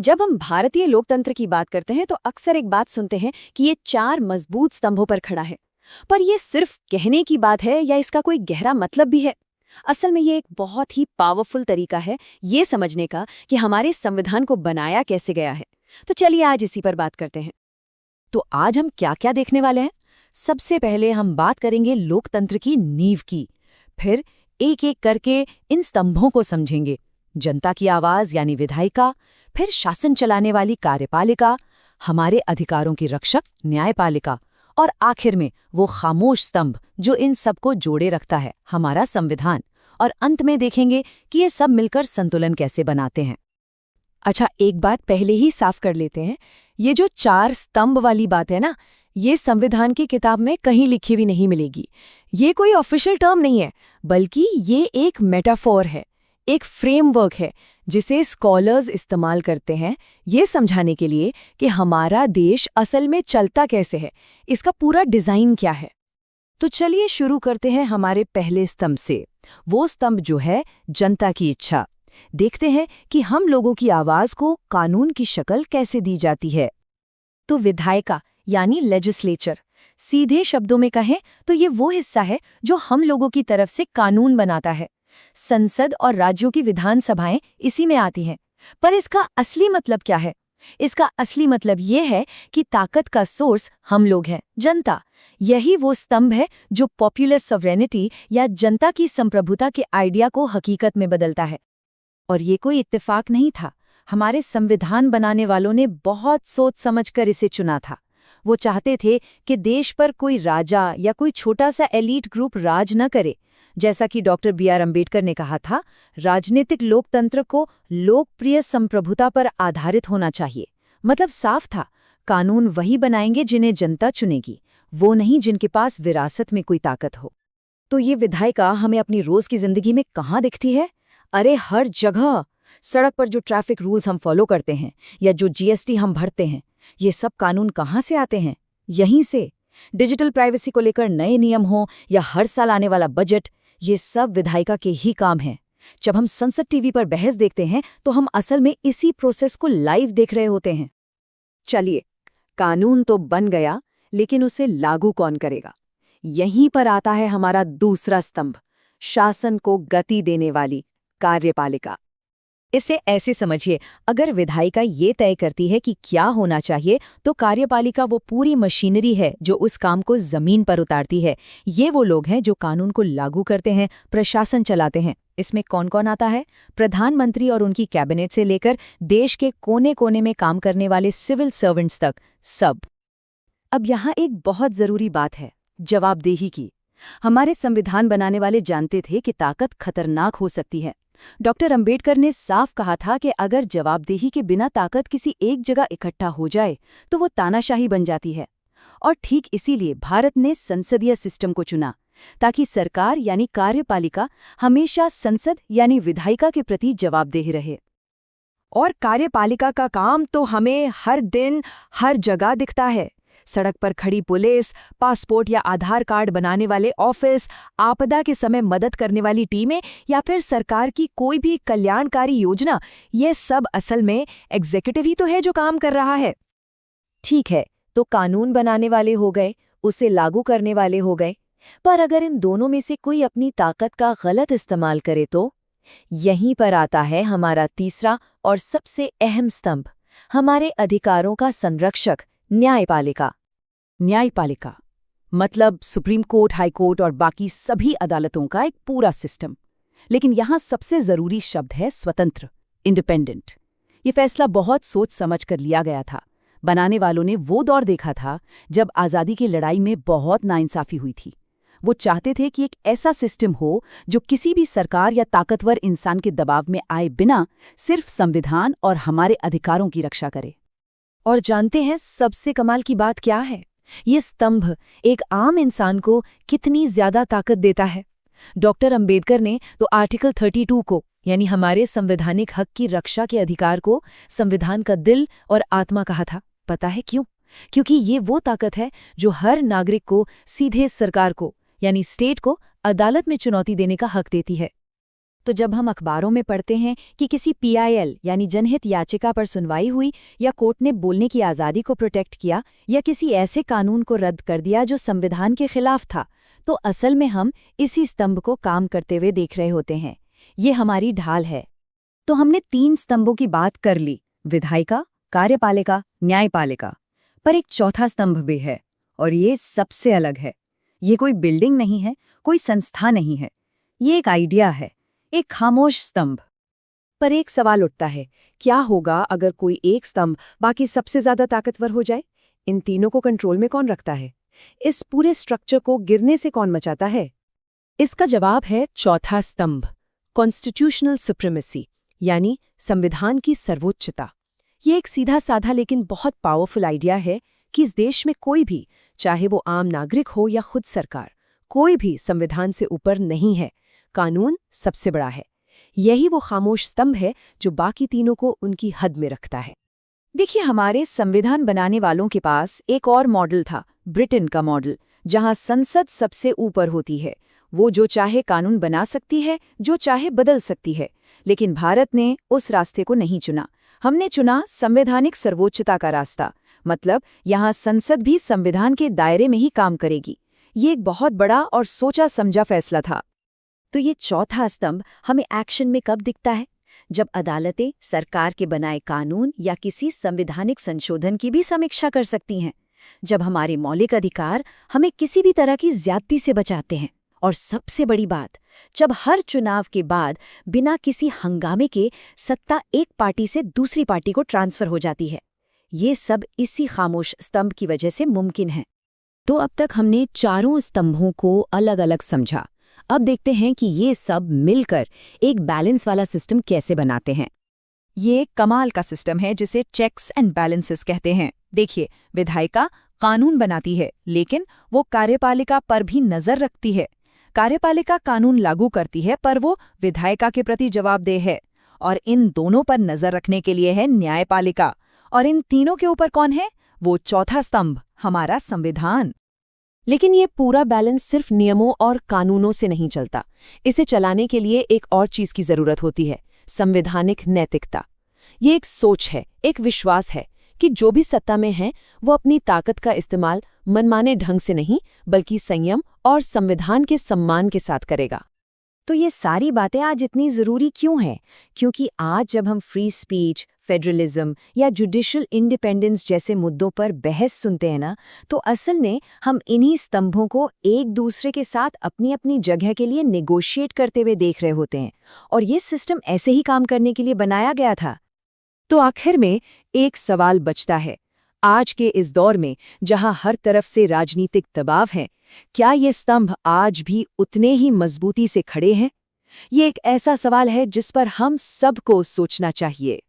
जब हम भारतीय लोकतंत्र की बात करते हैं तो अक्सर एक बात सुनते हैं कि ये 4 मजबूत स्तंभों पर खड़ा है। पर ये सिर्फ कहने की बात है या इसका कोई गहरा मतलब भी है? असल में ये एक बहुत ही पावरफुल तरीका है ये समझने का कि हमारे संविधान को बनाया कैसे गया है। तो चलिए आज इसी पर बात करते हैं। तो आज हम क्या क्या देखने वाले हैं? सबसे पहले हम बात करेंगे लोकतंत्र की नींव की। फिर एक एक करके इन स्तंभों को समझेंगे। जनता की आवाज यानी विधायिका, फिर शासन चलाने वाली कार्यपालिका, हमारे अधिकारों की रक्षक न्यायपालिका, और आखिर में वो खामोश स्तंभ जो इन सबको जोड़े रखता है, हमारा संविधान। और अंत में देखेंगे कि ये सब मिलकर संतुलन कैसे बनाते हैं। अच्छा, एक बात पहले ही साफ कर लेते हैं। ये जो 4 स्तंभ वाली बात है ना, ये संविधान की किताब में कहीं लिखी हुई नहीं मिलेगी। ये कोई ऑफिशियल टर्म नहीं है, बल्कि ये एक मेटाफोर है, एक फ्रेमवर्क है जिसे स्कॉलर्स इस्तेमाल करते हैं ये समझाने के लिए कि हमारा देश असल में चलता कैसे है, इसका पूरा डिज़ाइन क्या है। तो चलिए शुरू करते हैं हमारे पहले स्तंभ से। वो स्तंभ जो है जनता की इच्छा। देखते हैं कि हम लोगों की आवाज को कानून की शक्ल कैसे दी जाती है। तो विधायिका यानी लेजिस्लेचर, सीधे शब्दों में कहें तो ये वो हिस्सा है जो हम लोगों की तरफ से कानून बनाता है। संसद और राज्यों की विधानसभाएं इसी में आती हैं। पर इसका असली मतलब क्या है? इसका असली मतलब ये है कि ताकत का सोर्स हम लोग हैं, जनता। यही वो स्तंभ है जो पॉपुलर सॉवरेनिटी या जनता की संप्रभुता के आइडिया को हकीकत में बदलता है। और ये कोई इत्तेफाक नहीं था। हमारे संविधान बनाने वालों ने बहुत सोच समझकर इसे चुना था। वो चाहते थे कि देश पर कोई राजा या कोई छोटा सा एलीट ग्रुप राज न करे। जैसा कि डॉक्टर बी.आर. अम्बेडकर ने कहा था, राजनीतिक लोकतंत्र को लोकप्रिय संप्रभुता पर आधारित होना चाहिए। मतलब साफ था, कानून वही बनाएंगे जिन्हें जनता चुनेगी, वो नहीं जिनके पास विरासत में कोई ताकत हो। तो ये विधायिका हमें अपनी रोज की जिंदगी में कहाँ दिखती है? अरे हर जगह। सड़क पर जो ट्रैफिक रूल्स हम फॉलो करते हैं या जो जीएसटी हम भरते हैं, ये सब कानून कहाँ से आते हैं? यहीं से। डिजिटल प्राइवेसी को लेकर नए नियम हो या हर साल आने वाला बजट, ये सब विधायिका के ही काम हैं। जब हम संसद टीवी पर बहस देखते हैं तो हम असल में इसी प्रोसेस को लाइव देख रहे होते हैं। चलिए, कानून तो बन गया, लेकिन उसे लागू कौन करेगा? यहीं पर आता है हमारा दूसरा स्तंभ, शासन को गति देने वाली कार्यपालिका। इसे ऐसे समझिए, अगर विधायिका ये तय करती है कि क्या होना चाहिए, तो कार्यपालिका वो पूरी मशीनरी है जो उस काम को जमीन पर उतारती है। ये वो लोग हैं जो कानून को लागू करते हैं, प्रशासन चलाते हैं। इसमें कौन कौन आता है? प्रधानमंत्री और उनकी कैबिनेट से लेकर देश के कोने कोने में काम करने वाले सिविल सर्वेंट्स तक, सब। अब यहाँ एक बहुत जरूरी बात है, जवाबदेही की। हमारे संविधान बनाने वाले जानते थे कि ताकत खतरनाक हो सकती है। डॉक्टर अंबेडकर ने साफ कहा था कि अगर जवाबदेही के बिना ताकत किसी एक जगह इकट्ठा हो जाए तो वो तानाशाही बन जाती है। और ठीक इसीलिए भारत ने संसदीय सिस्टम को चुना, ताकि सरकार यानी कार्यपालिका हमेशा संसद यानी विधायिका के प्रति जवाबदेह रहे। और कार्यपालिका का काम तो हमें हर दिन हर जगह दिखता है। सड़क पर खड़ी पुलिस, पासपोर्ट या आधार कार्ड बनाने वाले ऑफिस, आपदा के समय मदद करने वाली टीमें या फिर सरकार की कोई भी कल्याणकारी योजना, ये सब असल में एग्जीक्यूटिव ही तो है जो काम कर रहा है। ठीक है, तो कानून बनाने वाले हो गए, उसे लागू करने वाले हो गए। पर अगर इन दोनों में से कोई अपनी ताकत का गलत इस्तेमाल करे तो? यहीं पर आता है हमारा तीसरा और सबसे अहम स्तंभ, हमारे अधिकारों का संरक्षक न्यायपालिका। न्यायपालिका मतलब सुप्रीम कोर्ट, हाई कोर्ट और बाकी सभी अदालतों का एक पूरा सिस्टम। लेकिन यहाँ सबसे जरूरी शब्द है स्वतंत्र, इंडिपेंडेंट। ये फैसला बहुत सोच समझ कर लिया गया था। बनाने वालों ने वो दौर देखा था जब आज़ादी की लड़ाई में बहुत नाइंसाफी हुई थी। वो चाहते थे कि एक ऐसा सिस्टम हो जो किसी भी सरकार या ताकतवर इंसान के दबाव में आए बिना सिर्फ संविधान और हमारे अधिकारों की रक्षा करे। और जानते हैं सबसे कमाल की बात क्या है? ये स्तंभ एक आम इंसान को कितनी ज्यादा ताकत देता है। डॉक्टर अंबेडकर ने तो आर्टिकल 32 को, यानी हमारे संवैधानिक हक की रक्षा के अधिकार को, संविधान का दिल और आत्मा कहा था। पता है क्यों? क्योंकि ये वो ताकत है जो हर नागरिक को सीधे सरकार को, यानी स्टेट को, अदालत में चुनौती देने का हक देती है। तो जब हम अखबारों में पढ़ते हैं कि किसी PIL यानी जनहित याचिका पर सुनवाई हुई या कोर्ट ने बोलने की आज़ादी को प्रोटेक्ट किया या किसी ऐसे कानून को रद्द कर दिया जो संविधान के खिलाफ था, तो असल में हम इसी स्तंभ को काम करते हुए देख रहे होते हैं। ये हमारी ढाल है। तो हमने 3 स्तंभों की बात कर ली, विधायिका, कार्यपालिका, न्यायपालिका। पर एक चौथा स्तंभ भी है, और ये सबसे अलग है। ये कोई बिल्डिंग नहीं है, कोई संस्था नहीं है। ये एक आइडिया है, एक खामोश स्तंभ। पर एक सवाल उठता है, क्या होगा अगर कोई एक स्तंभ बाकी सबसे ज्यादा ताकतवर हो जाए? इन तीनों को कंट्रोल में कौन रखता है? इस पूरे स्ट्रक्चर को गिरने से कौन बचाता है? इसका जवाब है चौथा स्तंभ, कॉन्स्टिट्यूशनल सुप्रीमेसी, यानी संविधान की सर्वोच्चता। ये एक सीधा साधा लेकिन बहुत पावरफुल आइडिया है कि इस देश में कोई भी, चाहे वो आम नागरिक हो या खुद सरकार, कोई भी संविधान से ऊपर नहीं है। कानून सबसे बड़ा है। यही वो खामोश स्तंभ है जो बाकी तीनों को उनकी हद में रखता है। देखिए, हमारे संविधान बनाने वालों के पास एक और मॉडल था, ब्रिटेन का मॉडल, जहां संसद सबसे ऊपर होती है। वो जो चाहे कानून बना सकती है, जो चाहे बदल सकती है। लेकिन भारत ने उस रास्ते को नहीं चुना। हमने चुना संवैधानिक सर्वोच्चता का रास्ता। मतलब यहाँ संसद भी संविधान के दायरे में ही काम करेगी। ये एक बहुत बड़ा और सोचा समझा फैसला था। तो ये चौथा स्तंभ हमें एक्शन में कब दिखता है? जब अदालतें सरकार के बनाए कानून या किसी संवैधानिक संशोधन की भी समीक्षा कर सकती हैं। जब हमारे मौलिक अधिकार हमें किसी भी तरह की ज्यादती से बचाते हैं। और सबसे बड़ी बात, जब हर चुनाव के बाद बिना किसी हंगामे के सत्ता एक पार्टी से दूसरी पार्टी को ट्रांसफर हो जाती है। ये सब इसी खामोश स्तंभ की वजह से मुमकिन है। तो अब तक हमने चारों स्तंभों को अलग अलग समझा। अब देखते हैं कि ये सब मिलकर एक बैलेंस वाला सिस्टम कैसे बनाते हैं। ये कमाल का सिस्टम है जिसे चेक्स एंड बैलेंसेस कहते हैं। देखिए, विधायिका कानून बनाती है, लेकिन वो कार्यपालिका पर भी नजर रखती है। कार्यपालिका कानून लागू करती है, पर वो विधायिका के प्रति जवाबदेह है। और इन दोनों पर नजर रखने के लिए है न्यायपालिका। और इन तीनों के ऊपर कौन है? वो चौथा स्तंभ, हमारा संविधान। लेकिन ये पूरा बैलेंस सिर्फ नियमों और कानूनों से नहीं चलता। इसे चलाने के लिए एक और चीज की जरूरत होती है, संवैधानिक नैतिकता। ये एक सोच है, एक विश्वास है कि जो भी सत्ता में है वो अपनी ताकत का इस्तेमाल मनमाने ढंग से नहीं, बल्कि संयम और संविधान के सम्मान के साथ करेगा। तो ये सारी बातें आज इतनी ज़रूरी क्यों हैं? क्योंकि आज जब हम फ्री स्पीच, फेडरलिज्म या जुडिशियल इंडिपेंडेंस जैसे मुद्दों पर बहस सुनते हैं ना, तो असल में हम इन्हीं स्तंभों को एक दूसरे के साथ अपनी अपनी जगह के लिए नेगोशिएट करते हुए देख रहे होते हैं। और ये सिस्टम ऐसे ही काम करने के लिए बनाया गया था। तो आखिर में एक सवाल बचता है, आज के इस दौर में जहां हर तरफ से राजनीतिक दबाव है, क्या ये स्तंभ आज भी उतने ही मजबूती से खड़े हैं? ये एक ऐसा सवाल है जिस पर हम सबको सोचना चाहिए।